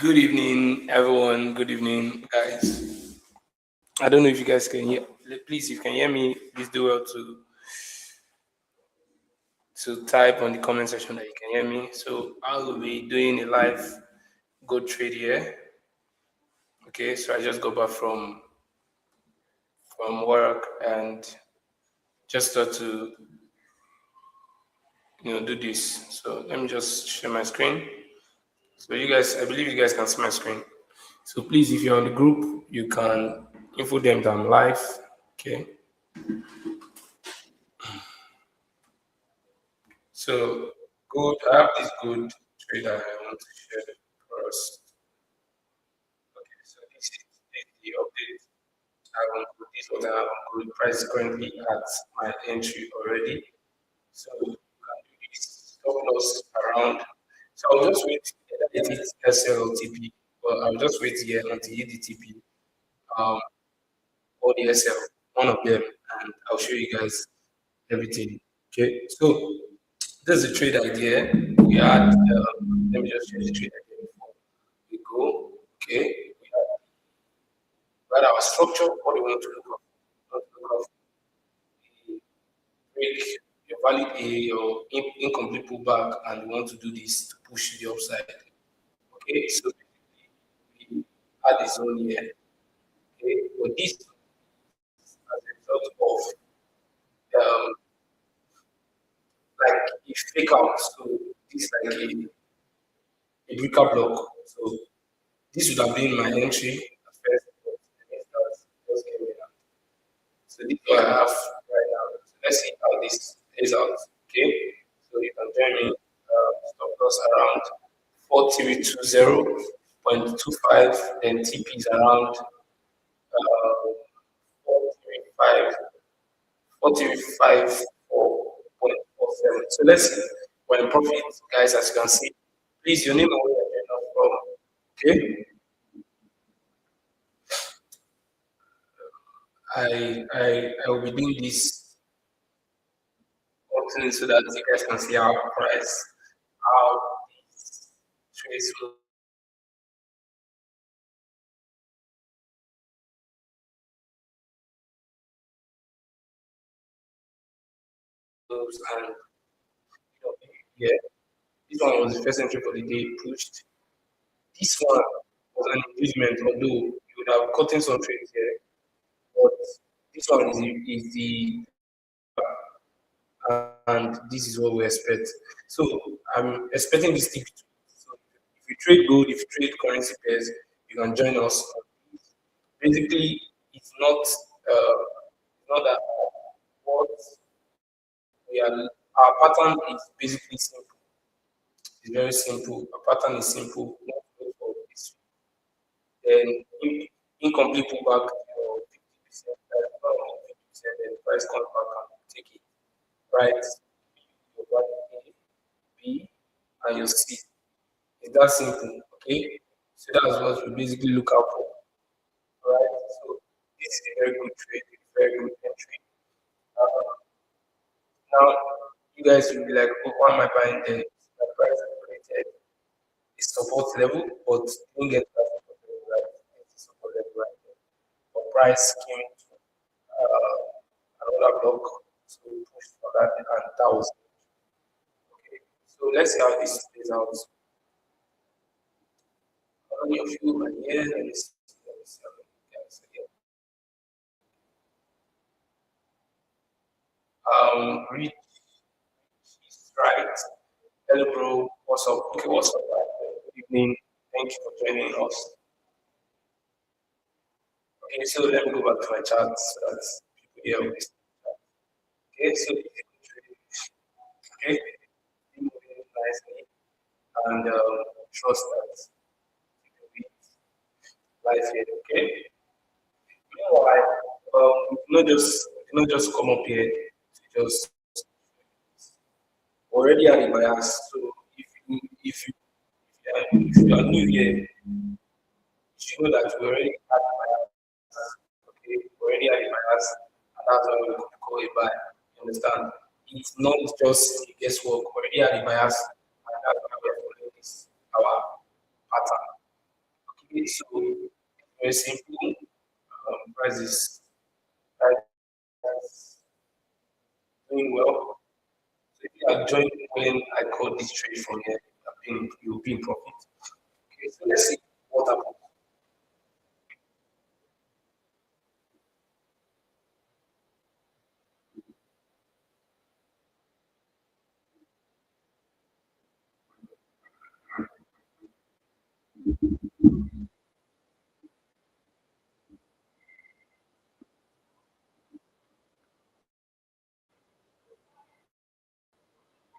Good evening, everyone. Good evening, guys. I don't know if you guys can hear. Please, if you can hear me, please do well to type on the comment section that you can hear me. So I will be doing a live gold trade here. Okay, so I just got back from work and just thought to do this. So let me just share my screen. So you guys, I believe you guys can see my screen. So please, if you're on the group, you can info them that I'm live. Okay. So good. I have this good trade that I want to share for us. Okay. So this is the update. I want to this what I have on good price currently at my entry already. So you can do this stop loss around. So I'll just wait that it is SL or TP. Well, I'll just wait here until it hit the TP. Um, or the SL, one of them, and I'll show you guys everything. Okay, so this is the trade idea. We had, let me just show you the trade idea before we go. Okay, we had our structure, what we want to look up. We want to look up the break, your valid A, your incomplete pullback, and we want to do this to push the upside. Okay, so we had this zone here. Okay, but this as a result of like a fake out. So this like a breaker block. So this would have been my entry at first, but the next that just came in. So this is what I have right now. So let's see how this plays out. Okay. So you can join me. Stop loss around 4320.25, then TP is around 435 454.47. So let's see when profit, guys, as you can see. Please, your name and where you're from. Okay. I will be doing this often so that you guys can see how price, how these trades moves and yeah, this one was the first entry for the day pushed. This one was an increasement, although you would have gotten some trades here, but this one is the and this is what we expect. So I'm expecting this thing. So if you trade gold, if you trade currency pairs, you can join us. Basically, it's not that what we are. Our pattern is basically simple. It's very simple. Our pattern is simple. Not good for this. Then incomplete pullback, 50%, 50%, then price comes back and take it. Right? Your value A, B, and your C. It's that simple, okay? So that's what we basically look out for, right? So this is a very good trade, a very good entry. Uh, Now, you guys will be like, oh, why am I buying the price rated? It's support level, but don't get that support level right. It's support level right there. But price came to another block, so we pushed for that, and that was okay. So let's see how this plays out. How many of you are here? Let me see how many guys are here. Reach is right. Hello, bro. What's up? Okay, what's up? Good evening. Thank you for joining us. Okay, so let me go back to my chat so that people here will listen. Okay, so if you could okay, be moving nicely and trust that you can be life here. Okay. Meanwhile, we did not just come up here to just already have a bias. So if you are new here, you should know that we already have a bias. Okay, we already have a bias, and that's why we call a buy. You understand? It's not just a guesswork. We already have a bias, and that's why we're following this our pattern. Okay, so very simple. Price is doing well. So if you are joining when I call this trade from here, you'll be in profit. Okay, so let's see what happens.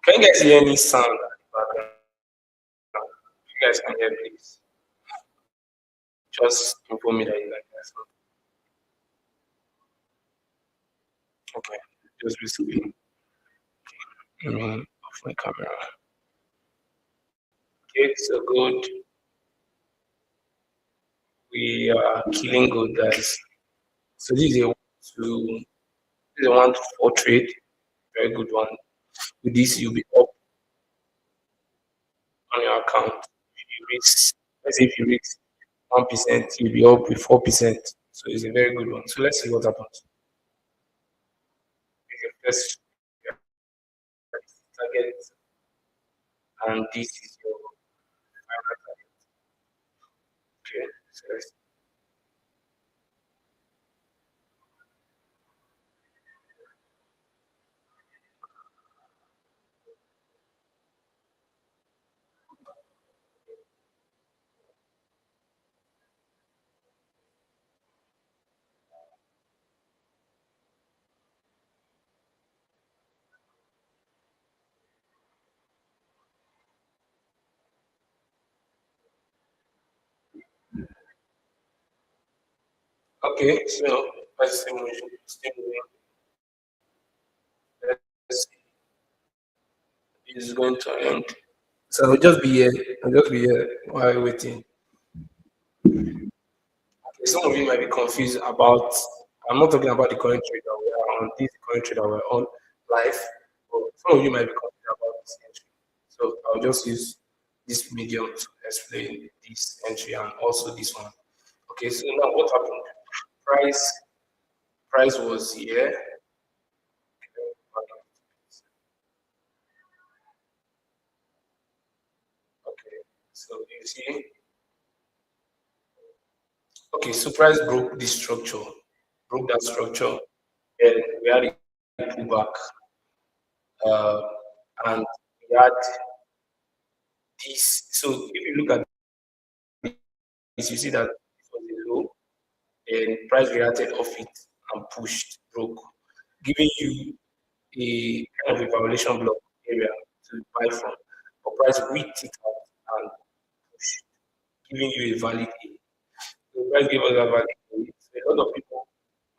Can you guys hear any sound at the background? If you guys can hear, please just inform me that you like that sound. Okay, just basically, let me off my camera. Okay, so good. We are killing good, guys. So this is a 1 to 4 trade, very good one. With this, you'll be up on your account. If you risk, let's say if you risk 1%, you'll be up with 4%. So it's a very good one. So let's see what happens. This is your first target, and this is your final target. Okay, so okay, so let's see, still moving. Let's see, it's going to end. So I'll just be here. I'll just be here while waiting. Okay, some of you might be confused about. I'm not talking about the current trade that we are on. This current trade that we're on live. But some of you might be confused about this entry. So I'll just use this medium to explain this entry and also this one. Okay, so now what happened? Price price was here. Okay, so you see, okay, so price broke this structure, broke that structure, and we had a pullback, uh, and we had this. So if you look at this, you see that it was a low, and price reacted off it and pushed, broke, giving you a kind of a violation block area to buy from. But price whipped it out and pushed, giving you a valid A. So price gave us a valid A. So a lot of people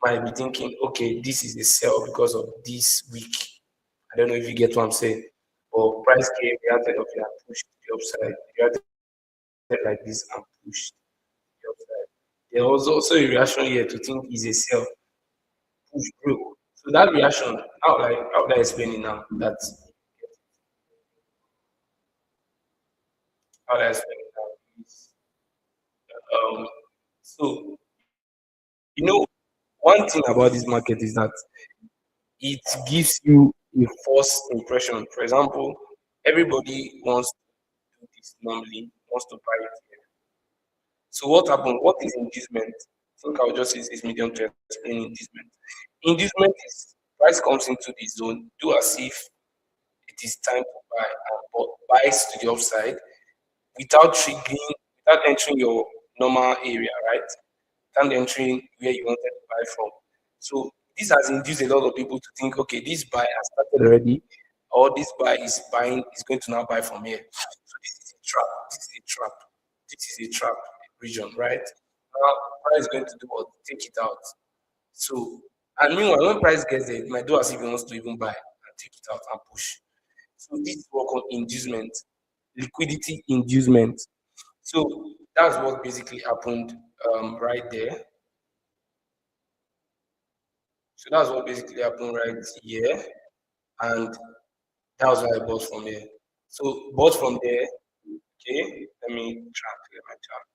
might be thinking, okay, this is a sell because of this week. I don't know if you get what I'm saying. But price came, reacted up here and pushed the upside. Reacted like this and pushed the upside. There was also a reaction here to think is a sell, push broke. So that reaction, how would I explain it now? How would I explain it now? So you know, one thing about this market is that it gives you a false impression. For example, everybody wants to do this normally, wants to buy it here. So what happened? What is inducement? I think I'll just use this medium to explain inducement. Inducement is price comes into the zone, do as if it is time to buy and buys to the upside without triggering, without entering your normal area, right? Without entering where you wanted to buy from. So this has induced a lot of people to think, okay, this buy has started already, or this buy is buying is going to now buy from here. So this is a trap. This is a trap. This is a trap region, right? Now price is going to do what? Take it out. So and meanwhile, when price gets there, it might do as if he wants to even buy and take it out and push. So this is what called inducement, liquidity inducement. So that's what basically happened right there. So that's what basically happened right here, and that was why I bought from here. So bought from there. Okay, let me try and clear my chart.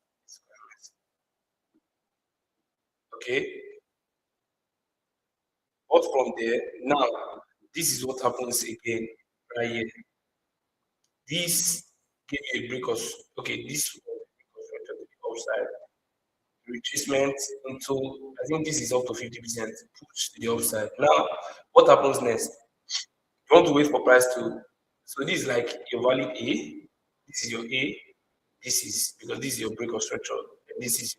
Okay, but from there, now this is what happens again right here. This gave you a break of okay, this was a break of structure to the upside. Retracement into I think this is up to 50% push to the upside. Now, what happens next? You want to wait for price to so this is like your valid A, this is your A, this is because this is your break of structure, and this is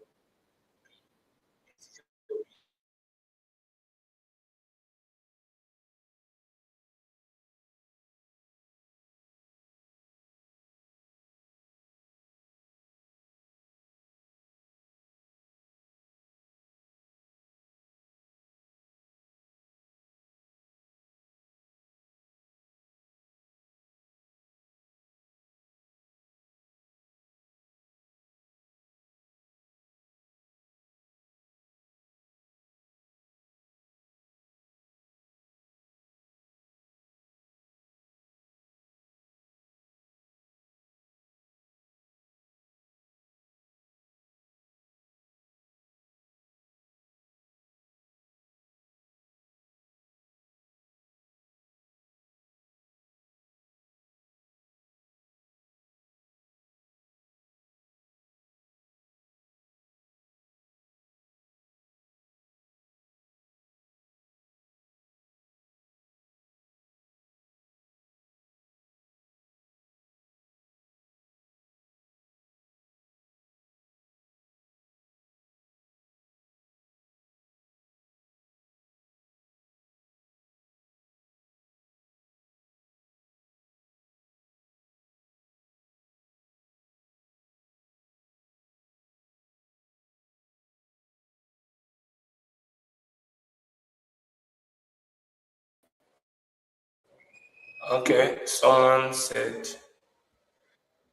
okay. Someone said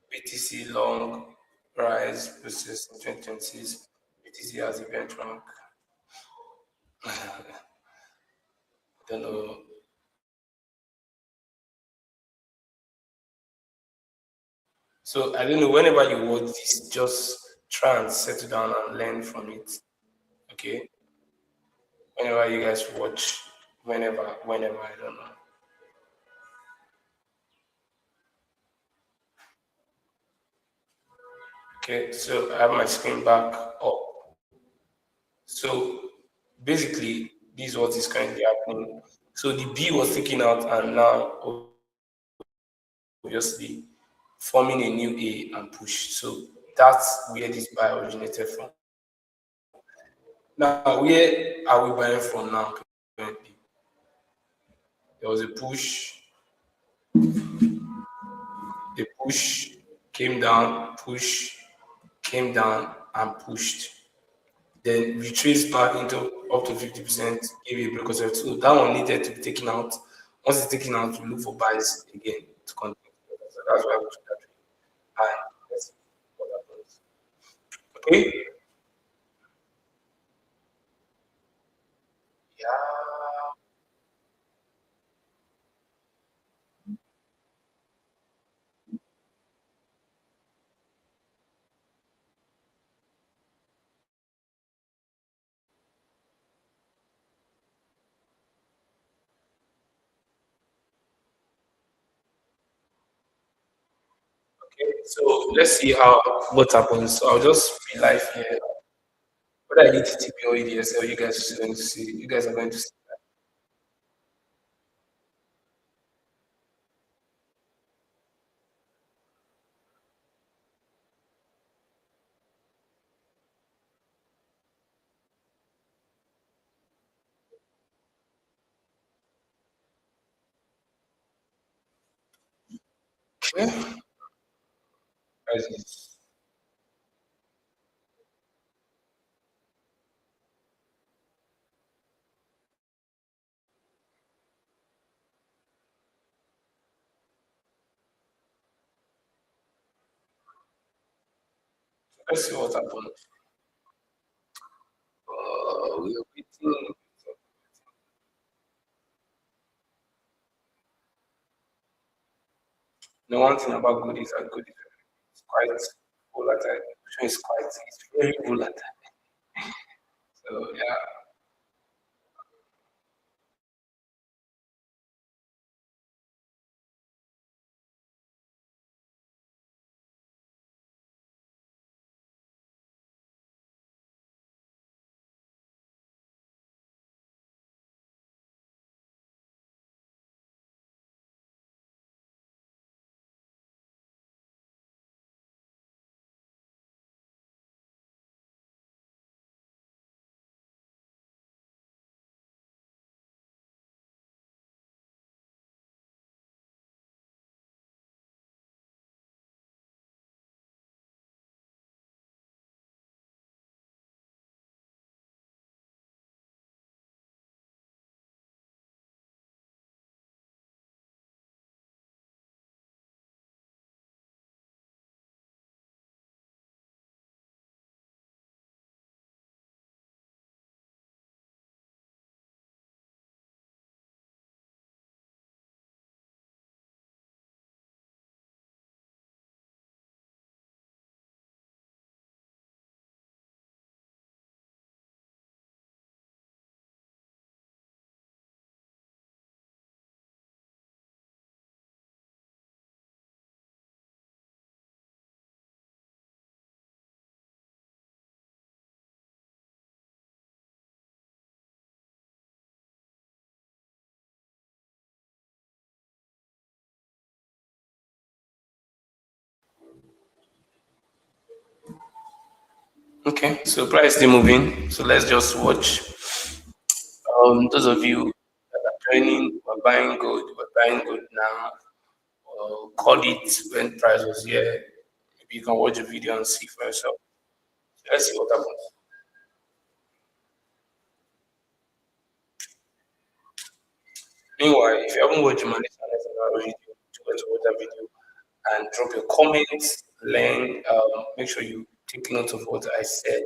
BTC long rise process in 2026. BTC has event rank. I don't know. So I don't know. Whenever you watch this, just try and settle down and learn from it. Okay. Whenever you guys watch, whenever I don't know. Okay. So I have my screen back up. So basically, this is what is currently happening. So the B was taken out, and now obviously forming a new A and push. So that's where this buy originated from. Now, where are we buying from now currently? There was a push, the push came down, push came down and pushed. Then retraced back into up to 50%, gave a break of 7. So that one needed to be taken out. Once it's taken out, we look for buys again to continue. So that's why we took that trade. And let's see what happens. Okay? Yeah. Okay. So let's see how what happens. So I'll just be live here. Whether I need TTP or EDSL, you guys are going to see. You guys are going to see. Okay. Guys, let's see what happens. We are waiting. The one thing about good is that good is quite volatile. It's quite, it's very volatile. Yeah. Okay, so price still moving. So let's just watch. Those of you that are joining, we're buying gold now. Call it when price was here. Maybe you can watch the video and see for yourself. So let's see what happens. Meanwhile, if you haven't watched the Money Channel video, to go to watch that video and drop your comments, learn, make sure you take note of what I said.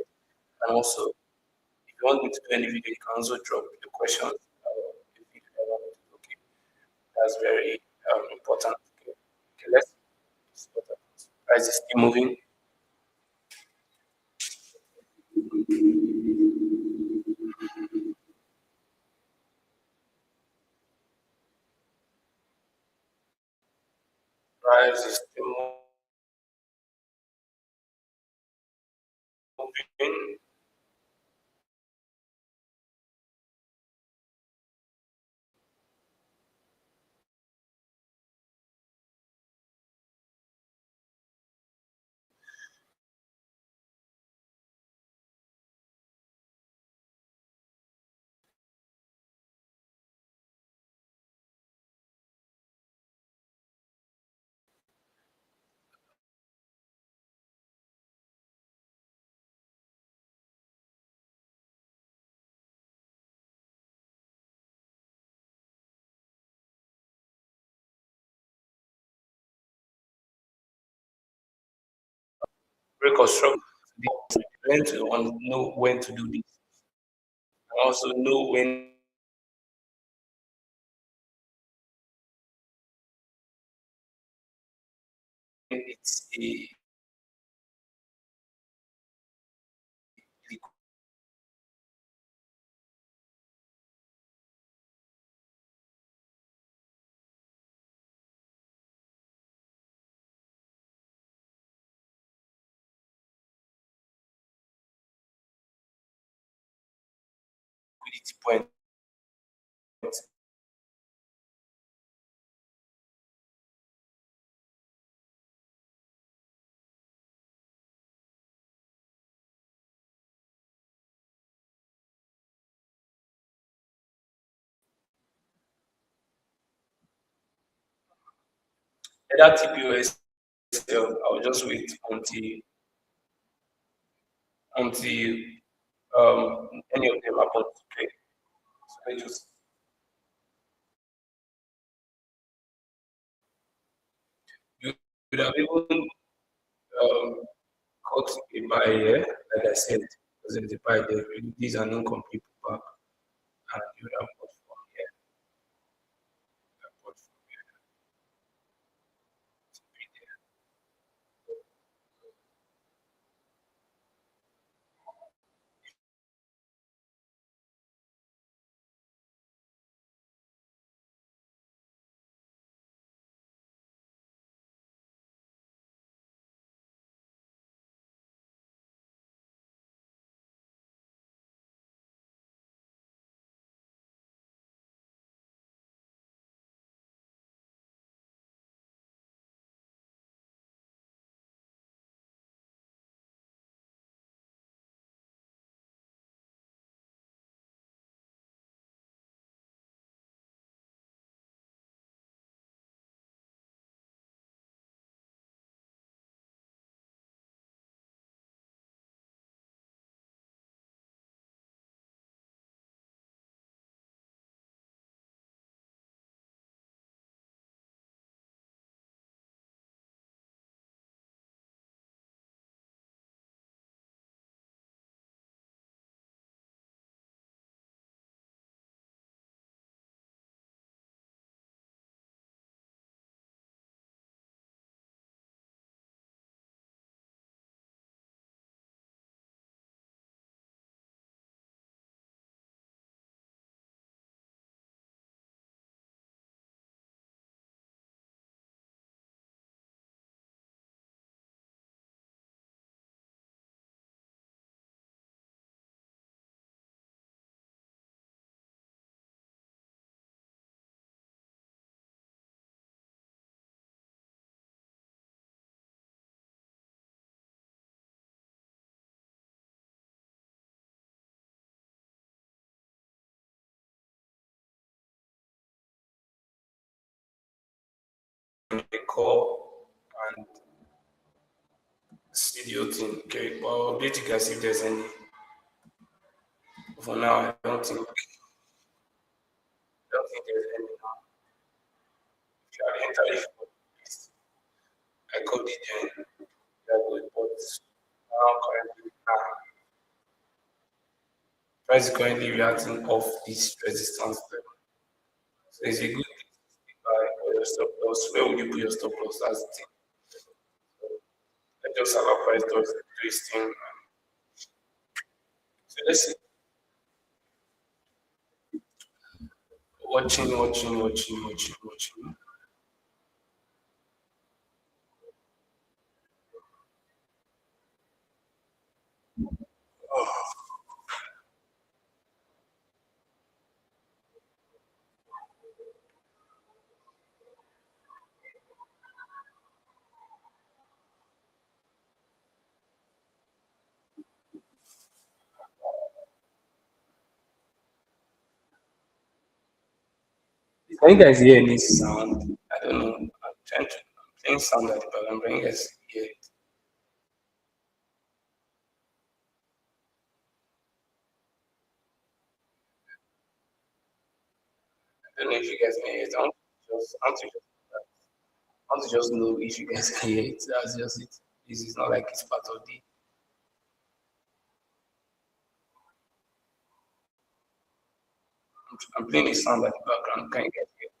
And also, if you want me to do any video, you can also drop your questions. If you want me to, okay, that's very important. Okay, okay, let's see what happens. Price is still moving. Price is still moving. Break or struggle. Learn to know when to do this, and also know when it's a liquidity point. Either TPOS, I'll just wait until any of them happen to trade. So I just you would have even caught a buy here, like I said, because there's a buy there. These are non-complete back, and you would have bought from here. You would have bought from here. To be there. the call and see the whole thing. Okay, but I'll update you guys if there's any. For now, I don't think there's any now. If you are enter if please, I called it then. That would but now currently price is currently reacting off this resistance level. So it's a good thing to stick by for your stop loss. Where would you put your stop loss? That's the thing. So let just allow price do its thing. So let's see. Watching. Can you guys hear any sound? I don't know. I'm playing sound at the background. Can you guys hear it? I don't know if you guys can hear it. I want to just know if you guys can hear it. That's just it. This is not like it's part of the. I'm playing a sound at the background. Can you guys hear it?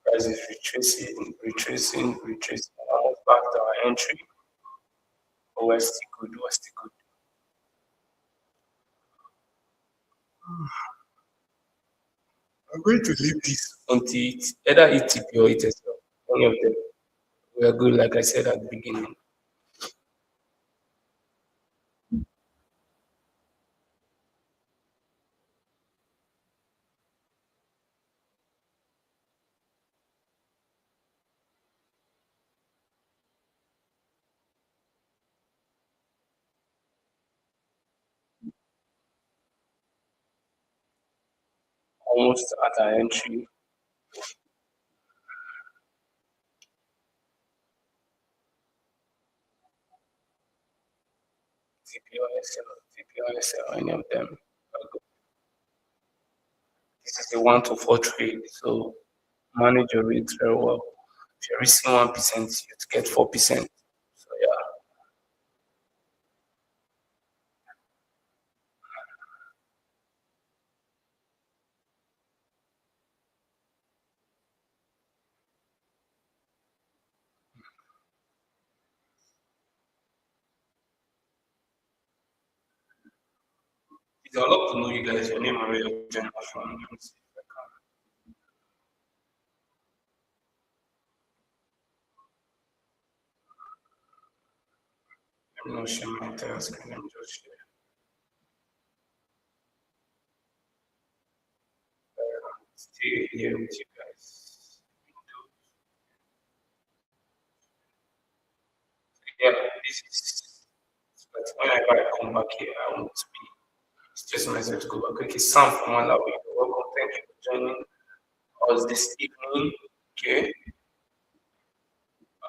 Price is retracing. Almost back to our entry. But we're still good. We're still good. I'm going to leave this until it's either ETP or ETSL. Any of them. We are good, like I said at the beginning. Almost at our entry. TPOSL, any of them. This is a 1 to 4 trade, so manage your risk very well. If you're risking 1%, you get 4%. So yeah, it's a lot to know you guys. Your name and where you're joining us from. Let me see if I can. Let me not share my entire screen. Let me just share. Stay here with you guys. Yeah, this is. But whenever I come back here, I want to be. It's just myself to go back. Okay, Sam from Malawi. Welcome. Thank you for joining us this evening. Okay.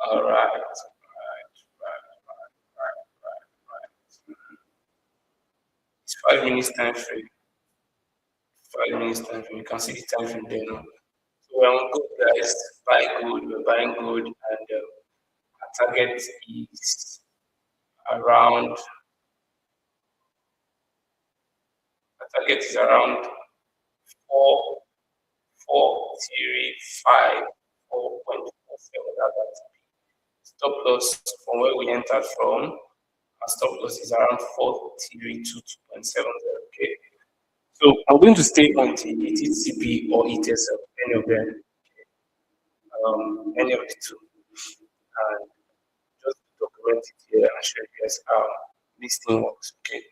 All right. It's 5 minutes time frame. 5 minutes time frame. You can see the time frame there now. So we're on good, guys. Buy good. We're buying good, and our target is around. Our target is around 4.35, 4.47. Stop loss from where we entered from. Our stop loss is around 4.32.70. Okay. So I'm going to stay on the TCP or ETSL, any of them, any of the two, and just document it here and show you guys how this thing works. Okay,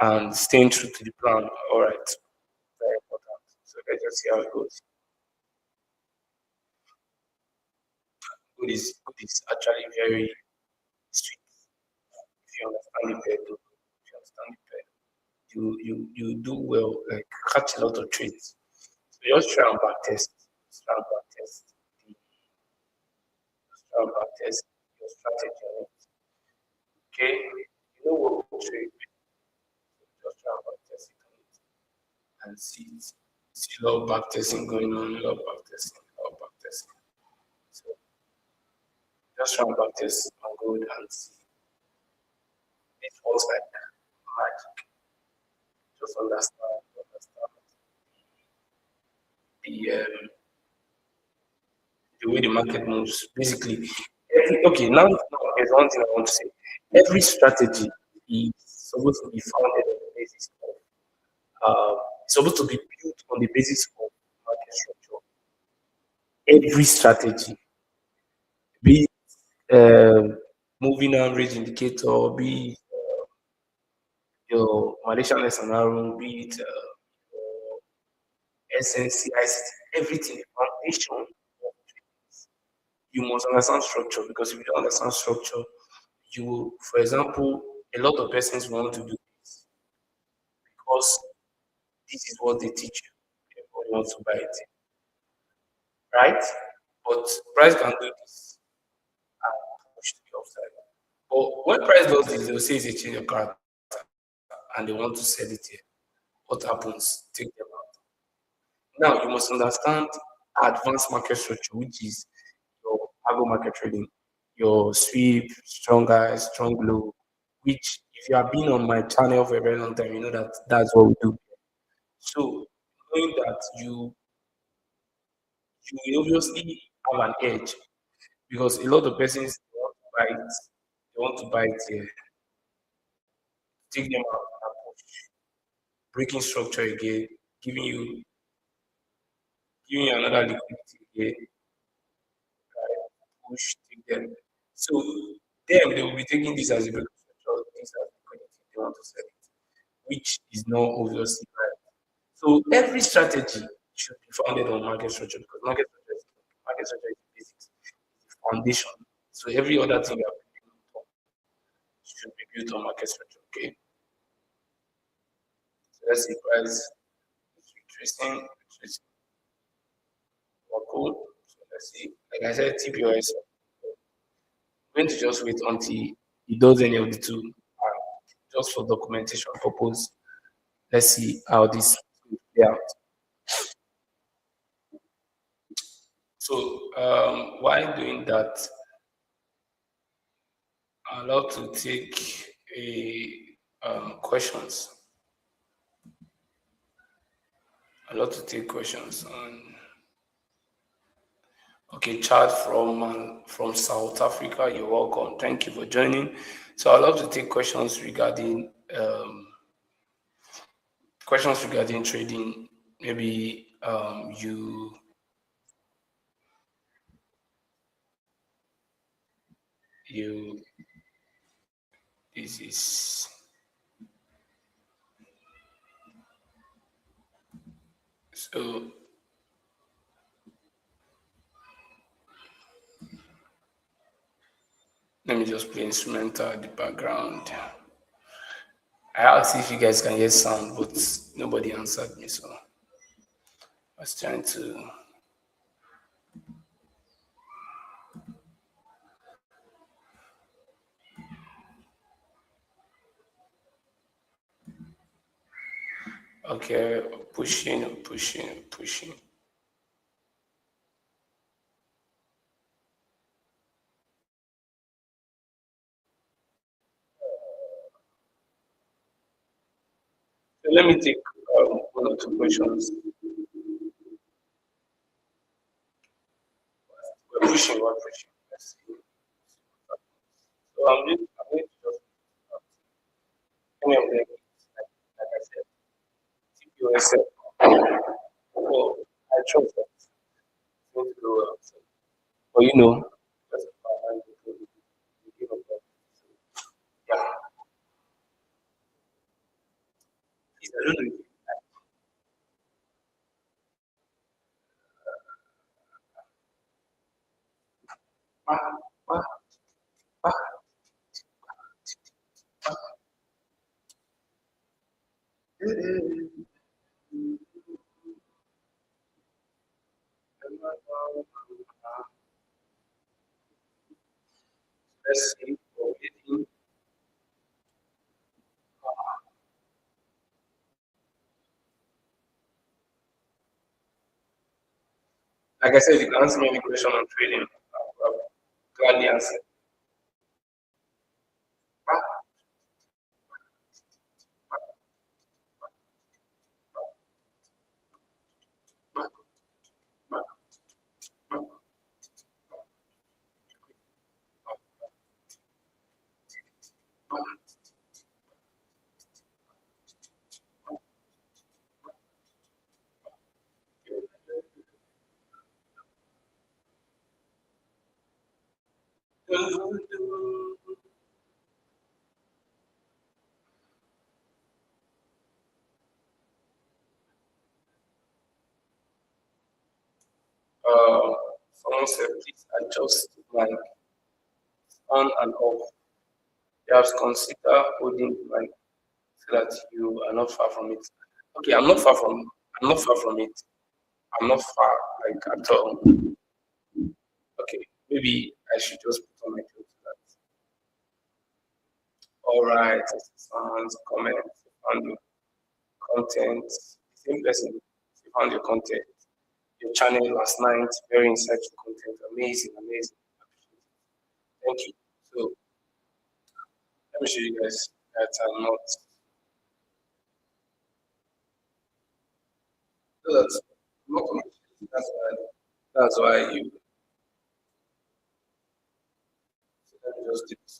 and staying true to the plan. All right, very important. So let's just see how it goes. Good is actually very sweet if you understand it better. If you understand it better. you do well, like catch a lot of trades. So just try and back test, just try and back test, just try and back test your strategy on it. Okay, you know what will trade, just try and back test it on it and see it. See a lot of back testing going on, a lot of back testing, a lot of back testing. So just try and back test on gold and see. It works like magic. Just understand the way the market moves. Basically, okay, now there's one thing I want to say. Every strategy is supposed to be founded on the basis of, it's supposed to be built on the basis of market structure. Every strategy, be it moving average indicator, be it your Malaysian lesson arrow, be it SNC, everything, the foundation of you must understand structure because if you don't understand structure, you will, for example, a lot of persons want to do this because this is what they teach you. Everybody wants to buy it, right? But price can do this and push to the upside. But when price does this, they'll say it's a change of character and they want to sell it here. What happens? Take them out. Now you must understand advanced market structure, which is your agro market trading, your sweep, strong high, strong low, which if you have been on my channel for a very long time, you know that that's what we do. So knowing that you will obviously have an edge because a lot of persons want to buy it, they want to buy it here, take them out and push, breaking structure again, giving you giving you another liquidity again, push, take them. So them they will be taking this as a breaking structure, this as liquidity, they want to sell it, which is not obviously right. So every strategy should be founded on market structure because market structure is the basics, is the foundation. So every other thing we are building on top should be built on market structure. Okay. So let's see price is retracing or cool. So let's see. Like I said, TPOS. I'm going to just wait until it does any of the two. Just for documentation purpose. Let's see how this will play out. So while doing that, I'd love to take questions. I'd love to take questions on. Okay, Chad from South Africa, you're welcome. Thank you for joining. So I'd love to take questions regarding trading. Maybe you this is so let me just play instrumental at the background. I asked if you guys can hear sound, but nobody answered me, so I was trying to. Okay, pushing. So let me take one or two questions. We're pushing. Let's see. So I'm going to just any of them, like I said, TPOS. Well, I trust that it's going to go well. So, but just the game of that. Yeah, please, I don't know if ah, ah, ah, Let's see. Waiting. Like I said, if you can answer me any question on trading, I'll gladly answer. Uh, Someone said, please adjust my on and off. You have to consider holding the mic so that you are not far from it. Okay, I'm not far from it. I'm not far like at all. Okay, maybe I should just put on my clothes to that. All right, someone's comment on your content. Same person. You found your content. Your channel last night. Very insightful content. Amazing, amazing. Thank you. So let me show you guys that I'm not. So that's not. That's why. That's why you. So let me just do this.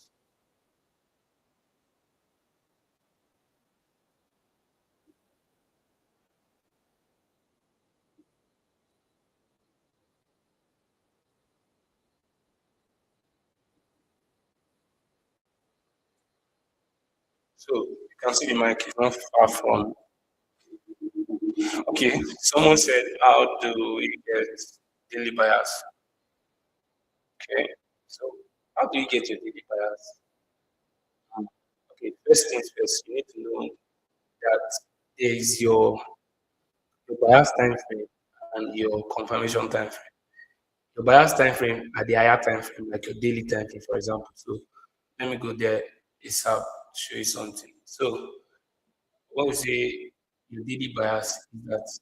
So you can see the mic is not far from. Okay, someone said, how do we get daily bias? Okay, so how do you get your daily bias? Okay, first things first, you need to know that there is your bias time frame and your confirmation time frame. Your bias time frame at the higher time frame, like your daily time frame, for example. So let me go there ASAP, show you something. So what we say your daily bias is that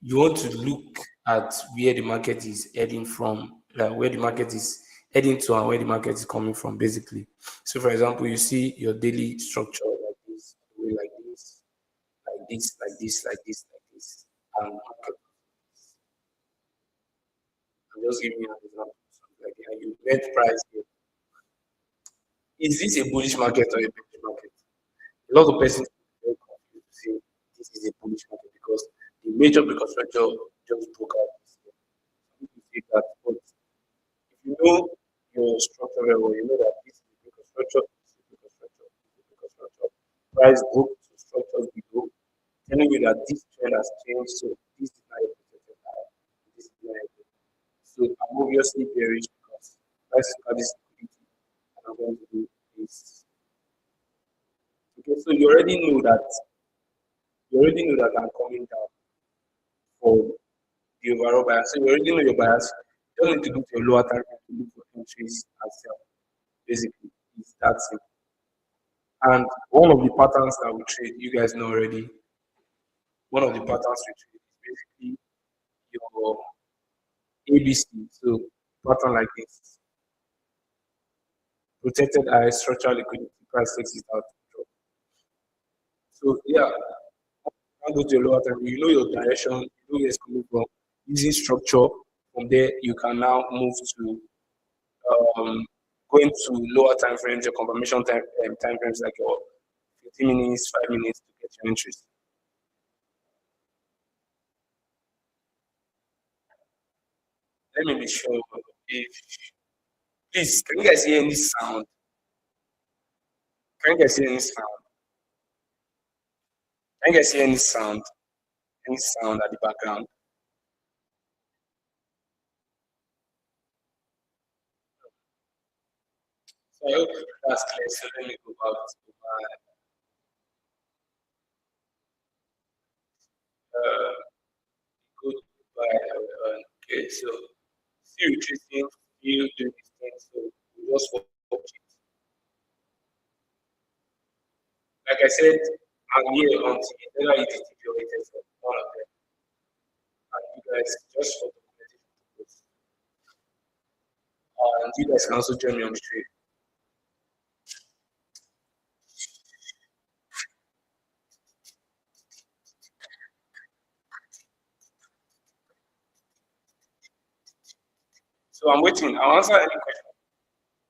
you want to look at where the market is heading from, like where the market is heading to and where the market is coming from, basically. So, for example, you see your daily structure like this, way like this, like this, like this, like this, like this, and market. I'm just giving you an example. Something like that. You bet price here. Is this a bullish market or a bearish market? A lot of persons are very confused to say this is a bullish market because the major structure just broke out. Some people say that, but if you know your structure very well, you know that this is a structure, this is a structure, this is a structure. Price broke to structures below, telling you that this trend has changed, so this is not a protected high, this is not a so I'm obviously bearish because let's look at this liquidity and I'm going to do this. Okay, so you already know that I'm coming down for the overall bias. So you already know your bias. You don't need to go to your lower target to look for entries and sell. Basically, it's that simple. And one of the patterns that we trade, you guys know already, one of the patterns we trade is basically your ABC. So pattern like this. Protected eye, structural liquidity, price takes it out. So yeah, now go to your lower time. You know your direction, you know where it's coming from. Using structure, from there you can now move to going to lower time frames, your confirmation time frames like your 15 minutes, 5 minutes to get your entries. Let me be sure if please can you guys hear any sound? Can you guys hear any sound? Can you guys hear any sound? Any sound at the background? So I hope that's clear. So let me go back to my good by Okay, so still retracing, still doing this thing. So we just watch it. Like I said, I'm here until either it is your latest one of them. And you guys just for the conversation. And you guys can also join me on the trade. So I'm waiting. I'll answer any question.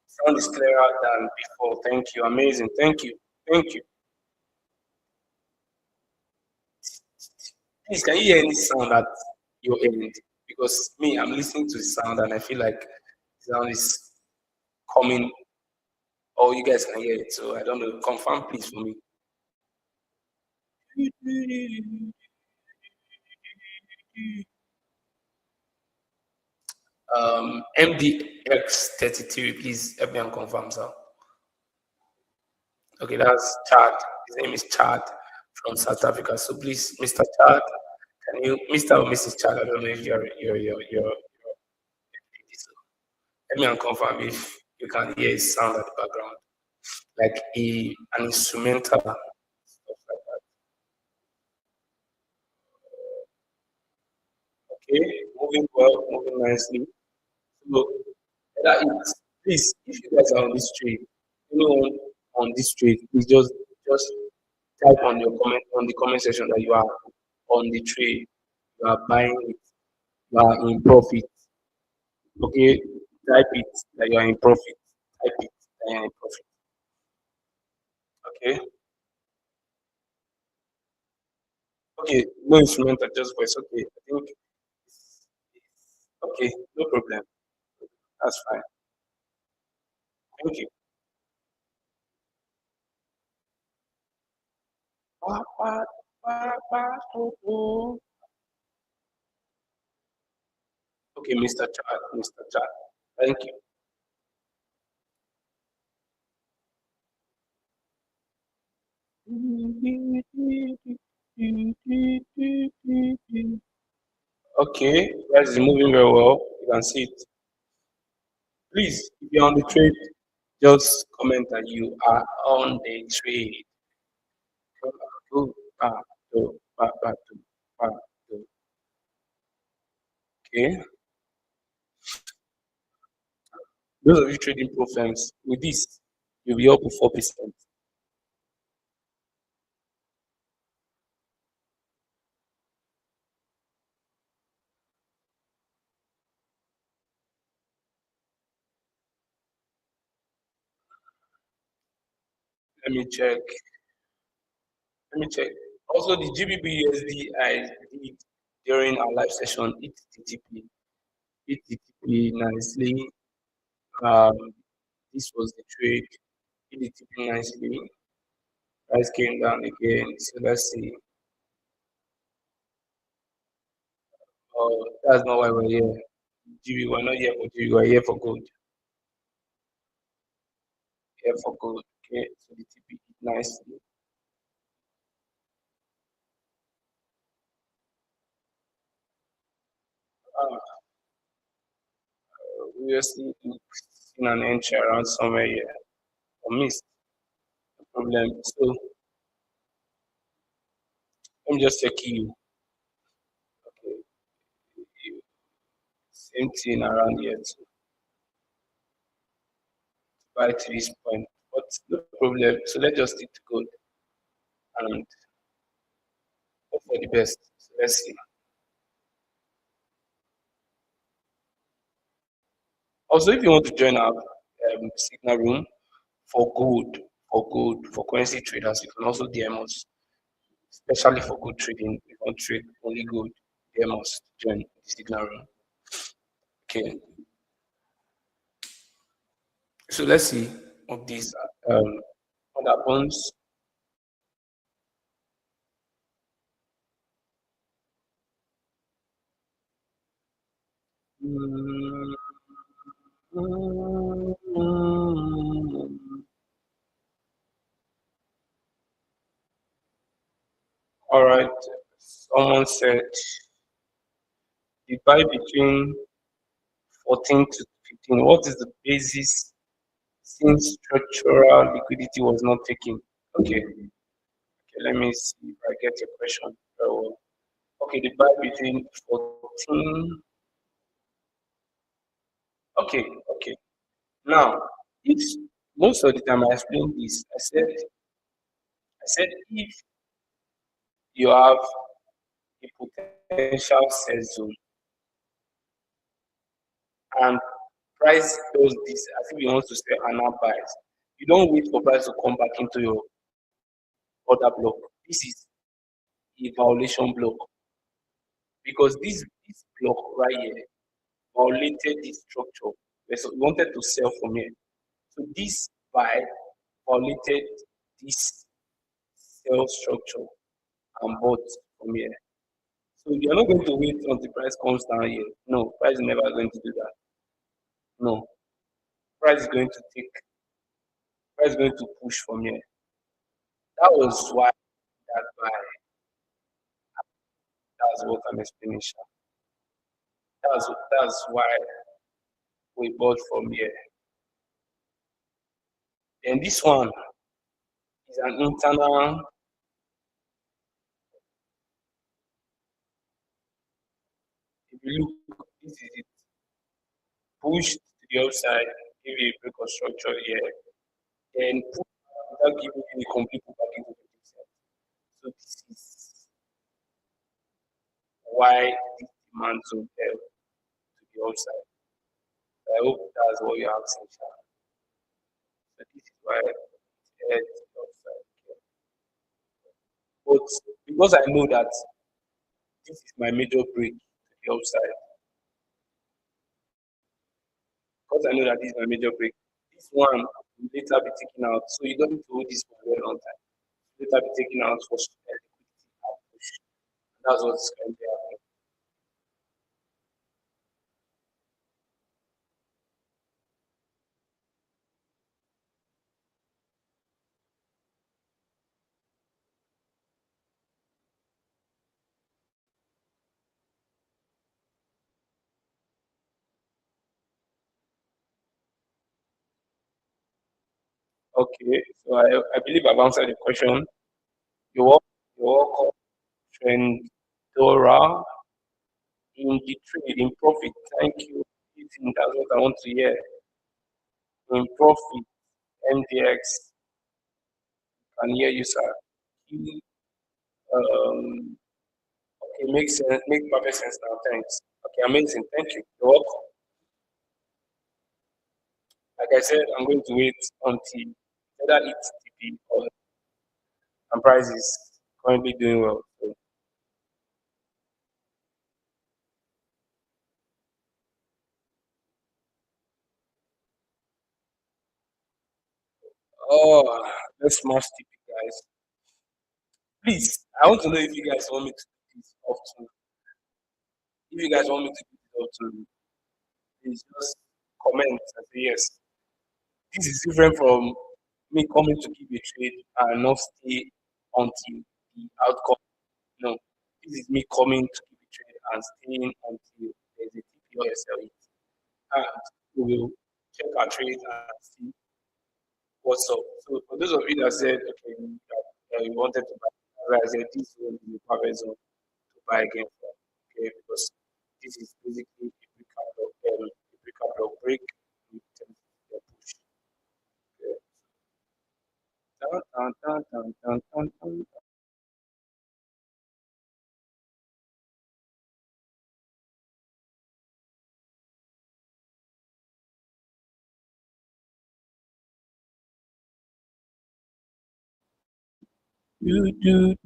Sound is clearer than before. Thank you. Amazing. Thank you. Thank you. Please, can you hear any sound at your end? Because me, I'm listening to the sound and I feel like the sound is coming, or you guys can hear it. So I don't know. Confirm, please, for me. MDX33, please help me and confirm, sir. Okay, that's Chad. His name is Chad from South Africa. So please, Mr. Chad, can you, Mr. or Mrs. Chad, I don't know if you're let me confirm if you can hear his sound at the background, like an instrumental, stuff like that. Okay, moving well, moving nicely. So that is, please, if you guys are on this street, anyone on this street, please just type on your comment on the comment section that you are on the trade, you are buying it, you are in profit. Okay, type it that you are in profit. Type it that you are in profit. Okay. Okay, no instrumental, just voice. Okay, I think okay, no problem. That's fine. Thank you. Okay, Mr. Chad, Mr. Chad. Thank you. Okay, guys is moving very well. You can see it. Please, if you're on the trade, just comment that you are on the trade. Go back to back to back to. Okay. Those of you trading pro firms, with this, you'll be up to 4%. Let me check. Let me check. Also, the GBP I did during our live session, it TTP nicely. Um, this was the trade. It TTP nicely. Price came down again. So let's see. Oh, that's not why we're here. GB, we're not here for GB, we're here for gold. Here for gold. Okay, so the TP nicely. We are seeing an entry around somewhere here. Or missed. No problem. So let me just check you. Okay, same thing around here too. By to this point. But no problem. So let's just stick to gold and hope for the best. So let's see. Also, if you want to join our signal room for gold, for currency traders, you can also DM us, especially for gold trading. If you want to trade only gold, DM us to join the signal room. Okay. So let's see what these what happens. Mm, mm, mm. All right. Someone said The buy between 14 to 15. What is the basis since structural liquidity was not taken? Okay, let me see if I get your question very well. Okay, the buy between 14. Okay, okay. Now, if most of the time I explain this, I said if you have a potential sell zone and price does this as if you want to sell and now buys, you don't wait for price to come back into your order block. This is a violation block because this block right here violated this structure. So we wanted to sell from here. So this buy violated this sell structure and bought from here. So you're not going to wait until the price comes down here. No, price is never going to do that. No, price is going to take, price is going to push from here. That was why that buy, that's what I'm explaining. Sha. That's why we bought from here. And this one is an internal, if you look, this is it. Push to the upside, give you a break of structure here, then push without giving you a complete pullback into the percent. So this is why this demand zone held to the upside. I hope that's what you're asking. Sha. So this is why it held to the upside. Okay. But because I know that this is my major break to the upside, because I know that this is my major break, this one will later be taken out. So you don't need to hold this for a very long time. Later be taken out for liquidity and push. That's what's currently happening. Okay, so I believe I've answered the question. You're welcome, Trendora, in the trade, in profit. Thank you. That's what I want to hear. In profit, MDX, can hear you, sir. You, okay, makes sense, make perfect sense now. Thanks. Okay, amazing. Thank you. You're welcome. Like I said, I'm going to wait until whether it's TP or and price is currently doing well. So, oh, let's smash TP, guys. Please, I want to know if you guys want me to do this often. If you guys want me to do this often, please just comment and say yes. This is different from me coming to give a trade and not stay until the outcome. No, this is me coming to give a trade and staying until there's a TP or SLE. And we will check our trades and see what's up. So for those of you that said, okay, you wanted to buy, as I said, this will be the perfect zone to buy again from. Okay, because this is basically a breakout block break with a push. Okay. Dun, dun, dun, dun, dun, dun, dun. Do.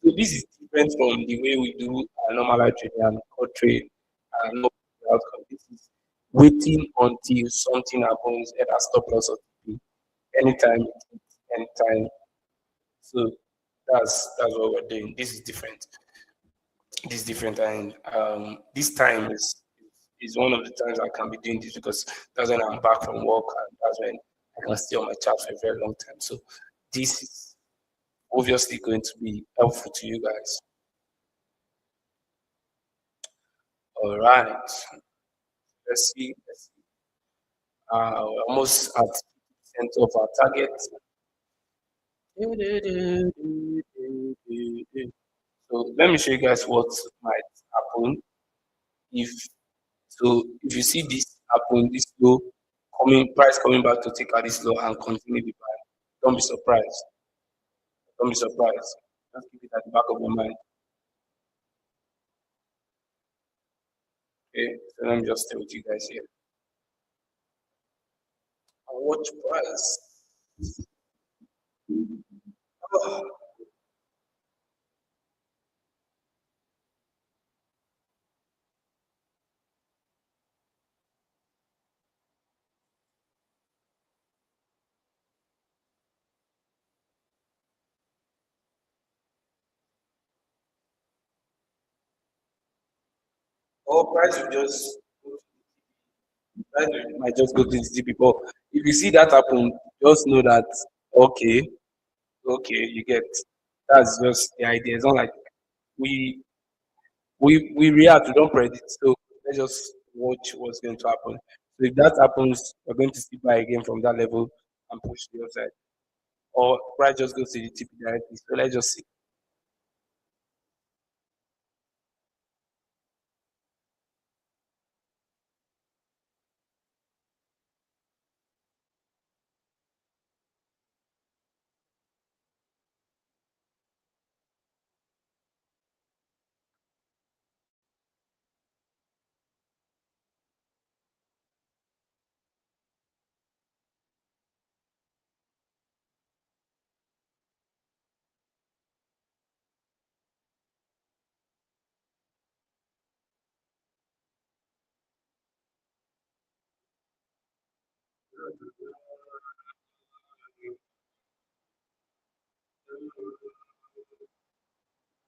So this is different from the way we do a normal trading and core trade and no outcome. This is waiting until something happens at a stop loss of TP. Anytime, anytime. So that's what we're doing. This is different. This is different, and this time is one of the times I can be doing this because that's when I'm back from work and that's when I can stay on my chat for a very long time. So this is obviously going to be helpful to you guys. All right. Let's see. We're almost at 50% of our target. So let me show you guys what might happen if if you see this happen, this low coming price coming back to take out this low and continue the buy. Don't be surprised. Don't be surprised. Just keep it at the back of your mind. Okay. So let me just stay with you guys here. And watch price. Oh, price will just might just go to the TP. But if you see that happen, just know that okay, okay, you get that's just the idea. It's not like we we react, we don't predict. So let's just watch what's going to happen. So if that happens, we're going to see buy again from that level and push the outside. Or price just goes to the TP directly. So let's just see.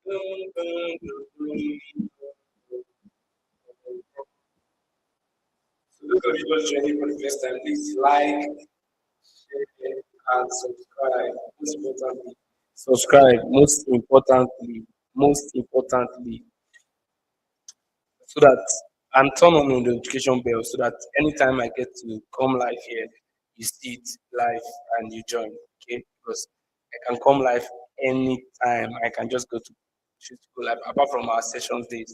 So those of you just joining for the first time, please like, share, and subscribe. Most importantly, subscribe. Most importantly, so that and turn on the notification bell so that anytime I get to come live here, you see it live and you join. Okay, because I can come live anytime. I can just go to choose to go live. Apart from our sessions days,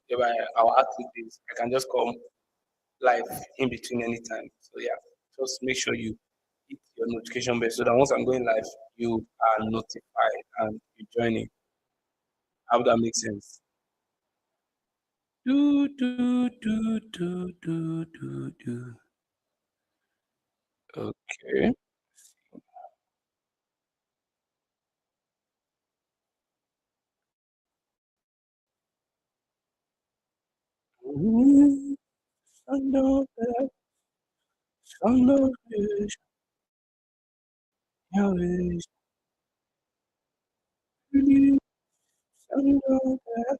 whereby our active days, I can just come live in between anytime. So yeah, just make sure you hit your notification bell so that once I'm going live, you are notified and you join in. How would that make sense? Do do do do do do do. Okay. Ooh, son of a- son of a- Yahweh, really, son of a-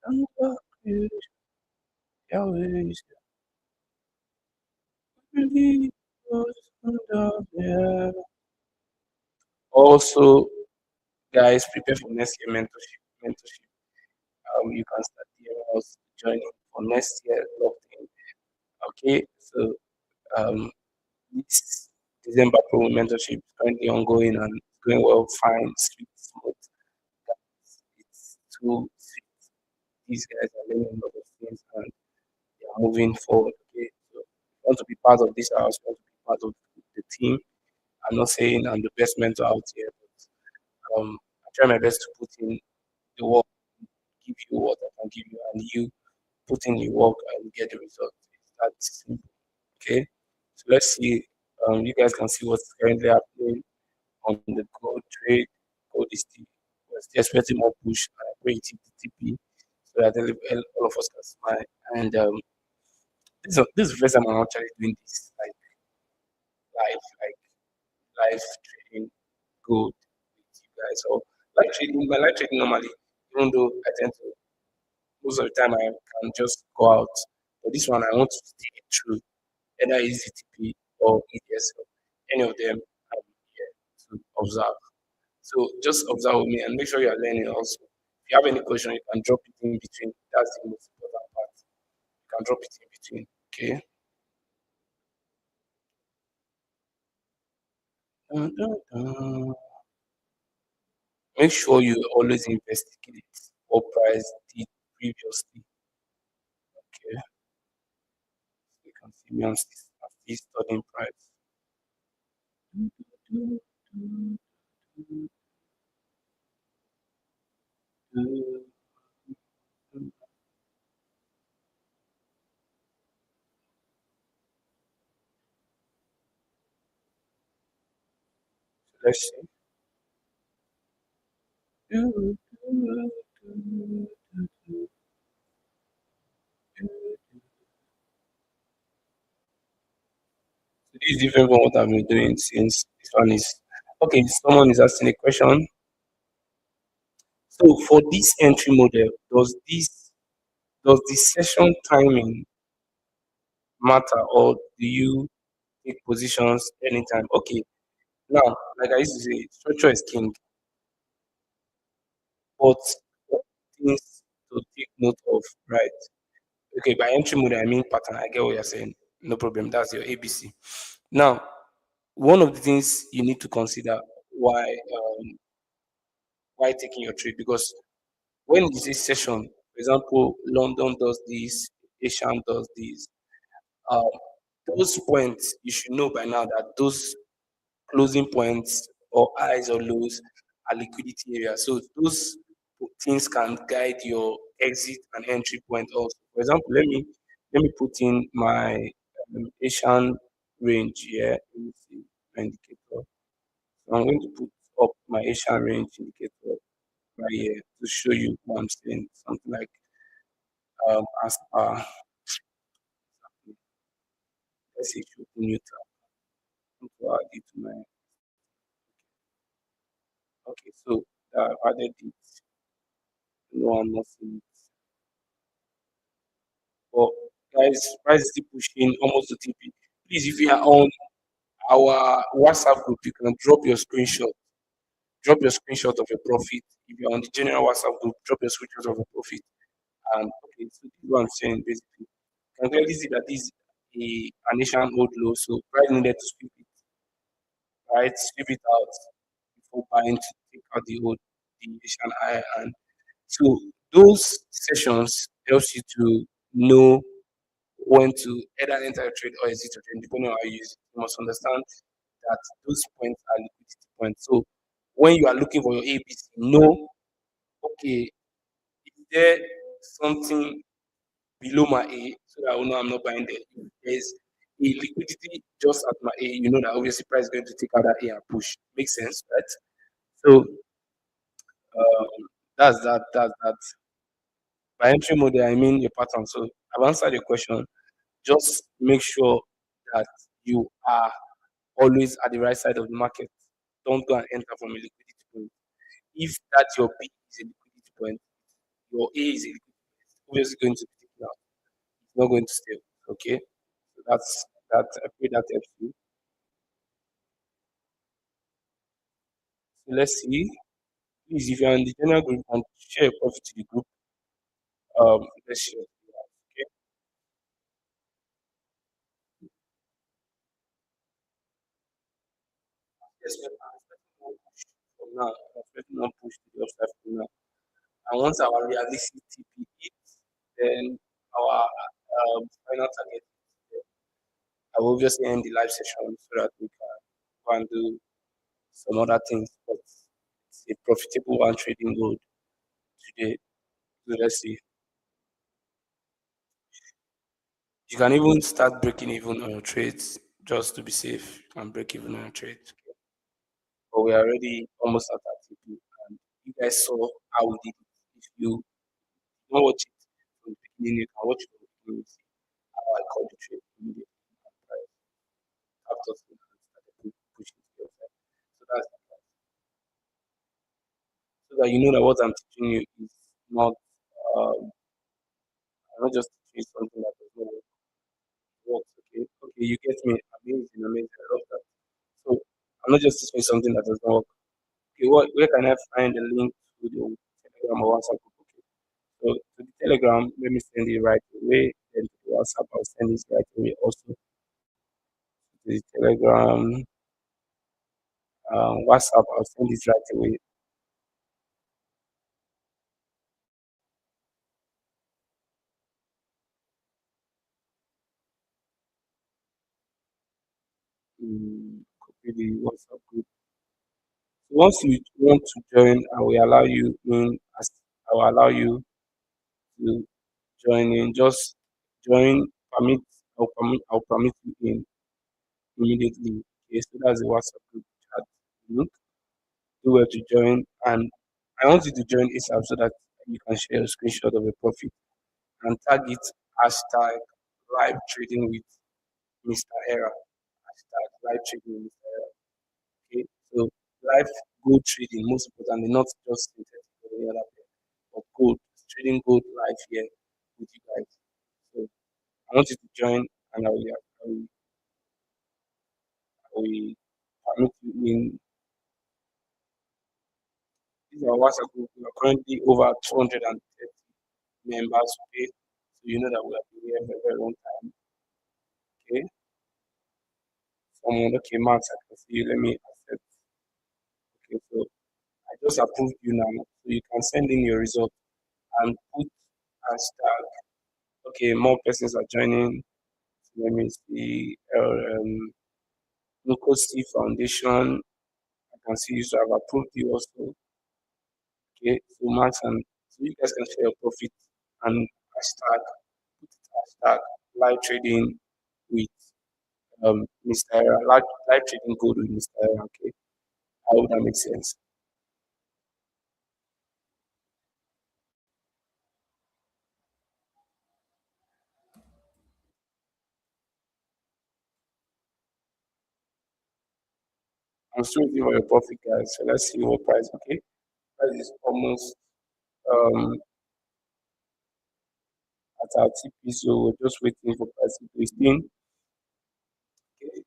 son of a- Yahweh, really, son of a- Also, guys, prepare for next year mentorship. Mentorship. You can start hearing us joining for next year locked in. Okay, so this December Pro mentorship is currently ongoing and it's going well, fine, sweet, smooth. It's too sweet. These guys are learning a lot of things and they are moving forward. Okay, so if you want to be part of this house, you want to be part of the team. I'm not saying I'm the best mentor out here, but I try my best to put in the work, give you what I can give you, and you put in your work and get the result. It's that simple. Okay, so let's see. You guys can see what's currently happening on the gold trade. Gold is still, we're still expecting more push. I pray it hit the TP so that all of us can smile. And this is the first time I'm actually doing this like live trading gold with you guys. So live trading, my live trading normally, even though I tend to most of the time I can just go out, but this one I want to stay true, either EZTP or EDSL. Any of them, I'm here to observe. So just observe with me and make sure you are learning also. If you have any question, you can drop it in between. That's the most important part. can drop it in between. Okay. Dun, dun, dun. Make sure you always investigate what price did previously. Okay. You can see me on still studying price. Let's see. So this is different from what I've been doing since this one is okay. Someone is asking a question. So for this entry model, does the session timing matter or do you take positions anytime? Okay, now like I used to say, structure is king, but what things to take note of, right? Okay, by entry model I mean pattern. I get what you're saying. No problem. That's your ABC. Now, one of the things you need to consider why taking your trade because when you say session, for example, London does this, Asian does this, um, those points you should know by now that those closing points or highs or lows are liquidity areas. So those things can guide your exit and entry point also. For example, let me put in my Asian range here. Let me see my indicator. So I'm going to put up my Asian range indicator right here to show you what I'm saying. Something like as let's say should be neutral. To add it to my okay, so I've added it. No, I'm not seeing it. But guys, price is still pushing almost to TP. Please, if you are on our WhatsApp group, you can drop your screenshot. Drop your screenshot of your profit. If you're on the general WhatsApp group, drop your screenshot of your profit. And okay, so this is what I'm saying basically. You can clearly see that this is an Asian old low, so price needed to sweep it, right? Sweep it out before buying to take out the Asian high. And so those sessions helps you to know when to either enter a trade or exit a trade, depending on how you use it. You must understand that those points are liquidity points. So when you are looking for your ABC, know, okay, is there something below my A so that I will know I'm not buying there? If there's a liquidity just at my A, you know that obviously price is going to take out that A and push. Makes sense, right? So that's that. That's that. By entry model, I mean your pattern. So I've answered your question. Just make sure that you are always at the right side of the market. Don't go and enter from a liquidity point. If that your B is a liquidity point, your A is a liquidity point, it's obviously going to be taken out. It's not going to stay. Okay. So that's that. I pray that helps you. So let's see. Please, if you're in the general group and share your profit to the group, let's share. Okay. Yes, we're expecting one push from now. We're expecting one push to the upside from now. And once our realistic TP hits, then our final target is I will obviously end the live session so that we can go and do some other things. But it's a profitable one trading gold today. So let's see. You can even start breaking even on your trades just to be safe. You can break even on your trades. But we are already almost at that TP. And you guys saw how we did it. If you don't watch it from the beginning, you can watch it from the beginning. You see how I called the trade immediately. After started pushing to the upside. So that's so that you know that what I'm teaching you is not um, I'm not just teaching you something that does not work. Okay, okay, you get me. Amazing, amazing. I love that. So I'm not just teaching you something that does not work. Okay, where can I find the link to the Telegram or WhatsApp group? Okay, so to the Telegram, let me send it right away. Then to the WhatsApp, I'll send it right away. Also, to the Telegram, WhatsApp, I'll send it right away. Copy the WhatsApp group. So once you want to join, I will allow you in. As I will allow you to join in. Just join. Permit. I'll permit you in immediately. Okay, so that's the WhatsApp group chat link. Do well to join, and I want you to join ASAP so that you can share a screenshot of your profit and tag it hashtag live trading with Mr. Era. Hashtag live trading with Mr. Era. Okay, so live gold trading, most importantly, not just synthetic or any other thing, but gold trading gold live here with you guys. So I want you to join, and I will permit you in. This is our WhatsApp group. We are currently over 230 members. Okay, so you know that we have been here for a very long time. Okay, someone, okay, Max, I can see you. Let me accept. Okay, so I just approved you now, so you can send in your result and put hashtag. Okay, more persons are joining. Let me see. Local C Foundation. I can see you, so I've approved you also. Okay, so Max, and so you guys can share your profit and hashtag, put it hashtag live trading with Mr. Era, live trading gold with Mr. Era. Okay, I hope that makes sense. I'm still waiting for your profit, guys. So let's see what price. Okay, price is almost um at our TP, so we're just waiting for price to be in. Okay,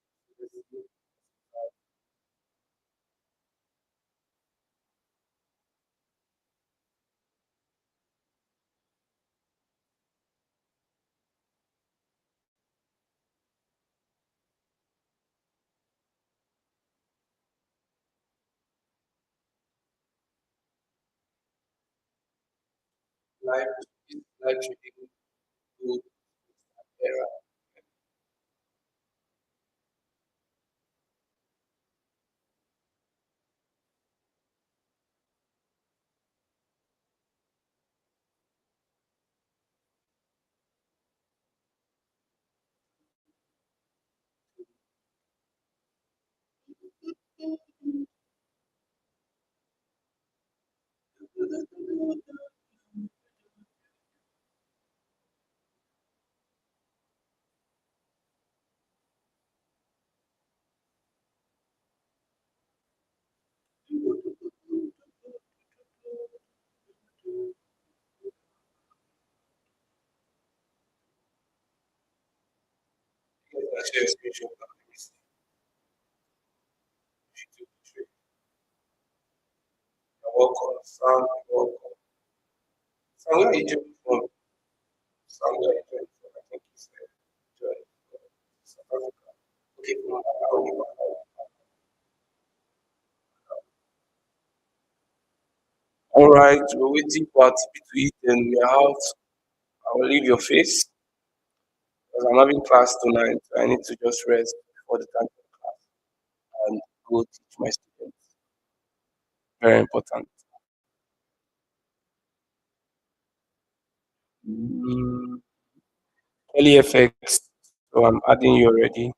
live live trading gold Era. You guys can share a screenshot now. Let me see if you took the trade. You're welcome. Sam, you're welcome. Sam, where are you joining from? Sam, where are you joining from? I think he said joining from South Africa. Okay, from Malawi. All right, we're waiting for our TP to eat, and we are out. I will leave your face because I'm having class tonight. So I need to just rest before the time for class and go teach my students. Very important. Mm, LEFX. So I'm adding you already.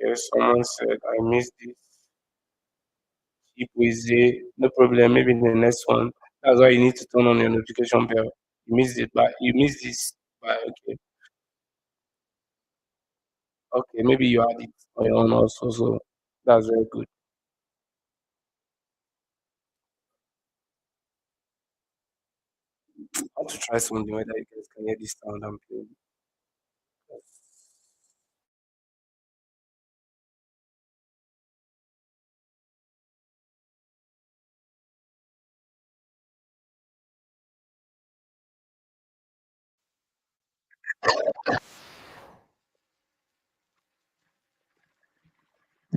Okay, someone said I missed this. Ibuize, no problem, maybe in the next one. That's why you need to turn on your notification bell. You missed this by okay. Okay, maybe you had it on your own also, so that's very good. I want to try something whether you guys can hear this sound I'm playing.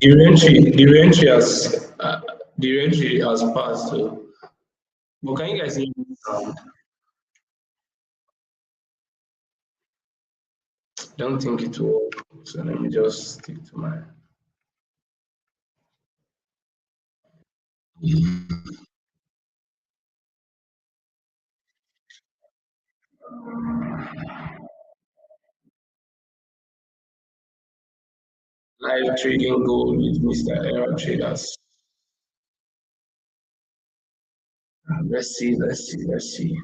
The entry has passed. So, but can you guys hear me? Don't think it will. So let me just stick to my live trading goal with Mr. Era Traders. Let's see, let's see, let's see.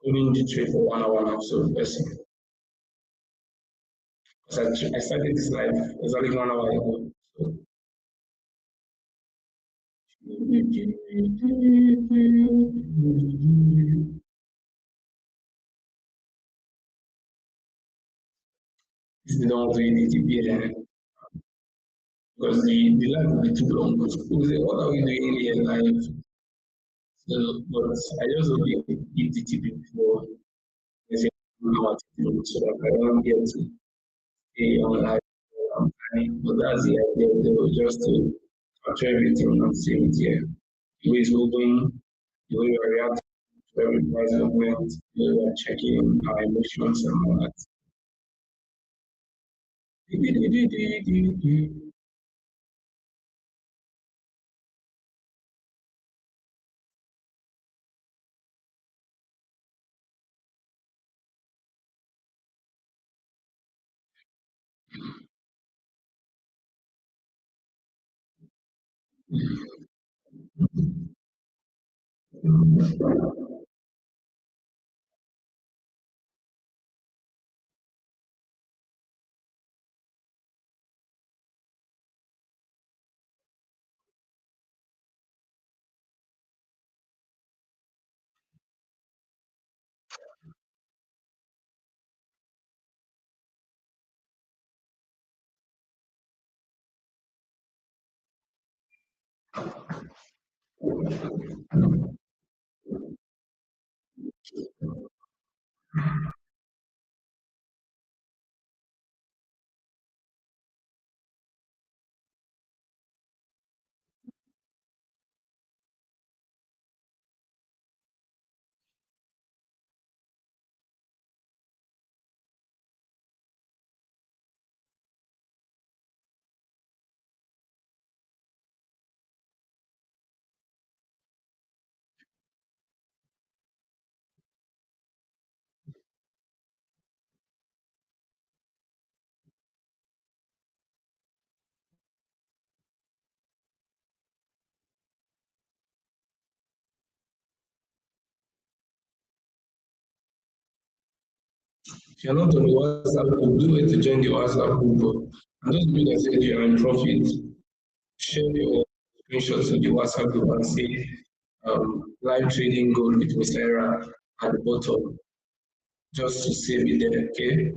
Holding the trade for 1 hour now, so let's see. Because I started this live exactly 1 hour ago. So if they don't do it, it be there. Because the live will be too long. Because people say, what are we doing here live? So, but I just hope they give the TP before they say 1 hour so that I don't get to stay on live. But that's the idea. They will just to capture everything and save it here. The way it's moving, the way we react to every price movement, the way we're checking our emotions and all that. If you're not on the WhatsApp group, do it to join the WhatsApp group. And those people that said you're in profit, share your screenshots of the WhatsApp group and say live trading goal with Mr. Era at the bottom, just to save it there, okay?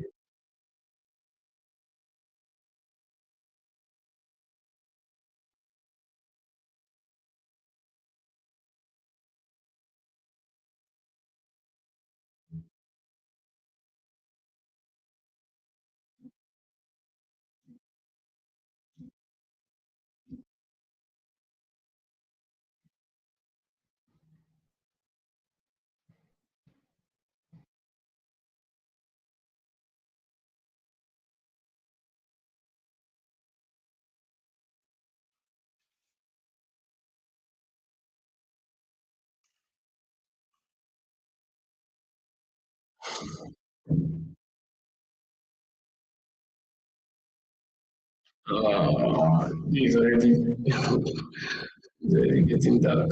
It's already, it's already getting dark.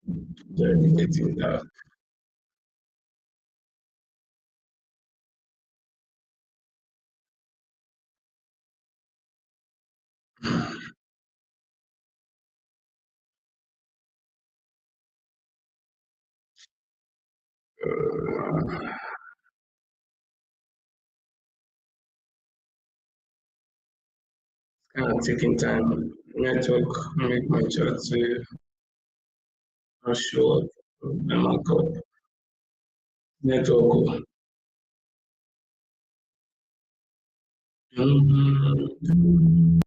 It's already getting dark. Kind of taking time. Network make my chat not show up. I'm on call. Network. Oh.